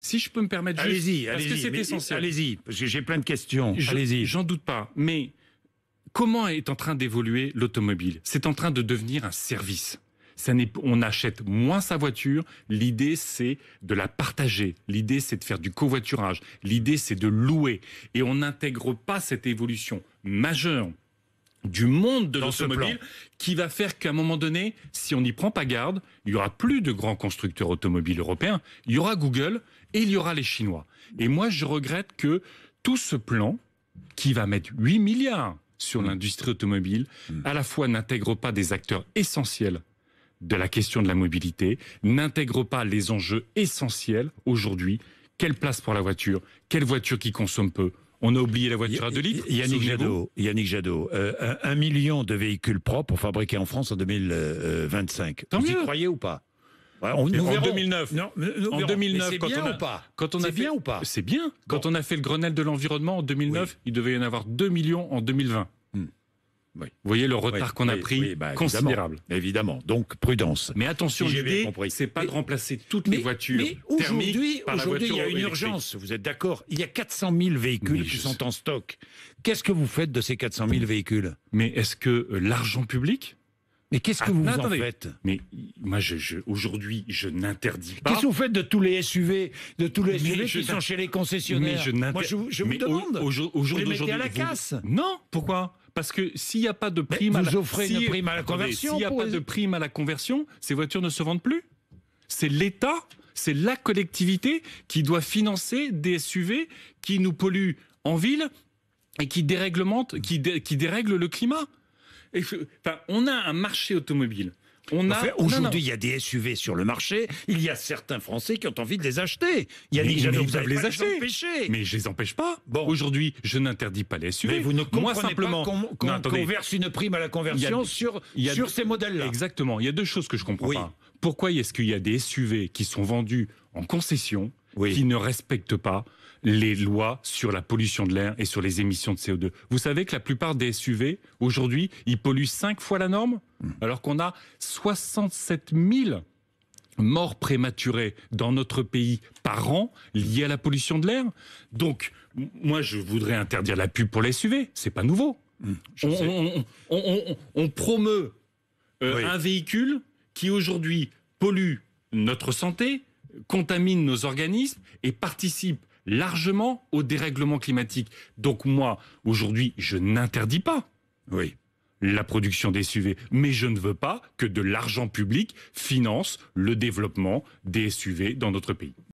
Si je peux me permettre juste, Allez-y, parce que c'est essentiel. Allez-y, parce que j'ai plein de questions. Allez-y. J'en doute pas, mais comment est en train d'évoluer l'automobile? C'est en train de devenir un service. On achète moins sa voiture. L'idée, c'est de la partager. L'idée, c'est de faire du covoiturage. L'idée, c'est de louer. Et on n'intègre pas cette évolution majeure du monde de l'automobile qui va faire qu'à un moment donné, si on n'y prend pas garde, il y aura plus de grands constructeurs automobiles européens. Il y aura Google et il y aura les Chinois. Et moi, je regrette que tout ce plan, qui va mettre 8 milliards sur l'industrie automobile, à la fois n'intègre pas des acteurs essentiels de la question de la mobilité, n'intègre pas les enjeux essentiels aujourd'hui. Quelle place pour la voiture? Quelle voiture qui consomme peu? On a oublié la voiture à 2 litres. Yannick Jadot, 1 million de véhicules propres fabriqués en France en 2025. Tant Vous y mieux. croyez ou pas? Ouais, en 2009. Non, En 2009, c'est bien ou pas? C'est bien ou pas? C'est bien. Quand on a fait le Grenelle de l'environnement en 2009, il devait y en avoir 2 millions en 2020. Oui. Vous voyez le retard qu'on a pris, considérable. Évidemment, donc prudence. Mais attention, Si j'ai bien l'idée, compris. c'est pas de remplacer toutes les voitures Mais thermiques par la aujourd'hui, voiture il y a une électrique. urgence, vous êtes d'accord? Il y a 400 000 véhicules qui sont en stock. Qu'est-ce que vous faites de ces 400 000 véhicules? Mais est-ce que l'argent public... Mais qu'est-ce que vous en attendez. faites? Mais moi, aujourd'hui, je n'interdis pas... Qu'est-ce que vous faites de tous les SUV, qui sont chez les concessionnaires? Moi, je vous demande. Au Vous jour les mettez d'aujourd'hui, à la casse? Non. Pourquoi? Parce que s'il n'y a pas de prime Vous offrez une prime à la Attendez, conversion. s'il n'y a pas de prime à la conversion, ces voitures ne se vendent plus. C'est l'État, c'est la collectivité qui doit financer des SUV qui nous polluent en ville et qui déréglementent, qui dérèglent le climat. On a un marché automobile. Aujourd'hui, il y a des SUV sur le marché. Il y a certains Français qui ont envie de les acheter. Yannick Jadot, vous allez les acheter. Mais je les empêche pas. Bon. Aujourd'hui, je n'interdis pas les SUV. Mais vous ne comprenez simplement pas qu'on verse une prime à la conversion sur ces modèles-là. Exactement. Il y a deux choses que je comprends pas. Pourquoi est-ce qu'il y a des SUV qui sont vendus en concession qui ne respectent pas les lois sur la pollution de l'air et sur les émissions de CO2? Vous savez que la plupart des SUV, aujourd'hui, ils polluent 5 fois la norme, alors qu'on a 67 000 morts prématurées dans notre pays par an liées à la pollution de l'air. Donc, moi, je voudrais interdire la pub pour les SUV. C'est pas nouveau. On promeut un véhicule qui, aujourd'hui, pollue notre santé, contamine nos organismes et participe largement au dérèglement climatique. Donc moi, aujourd'hui, je n'interdis pas la production des SUV, mais je ne veux pas que de l'argent public finance le développement des SUV dans notre pays.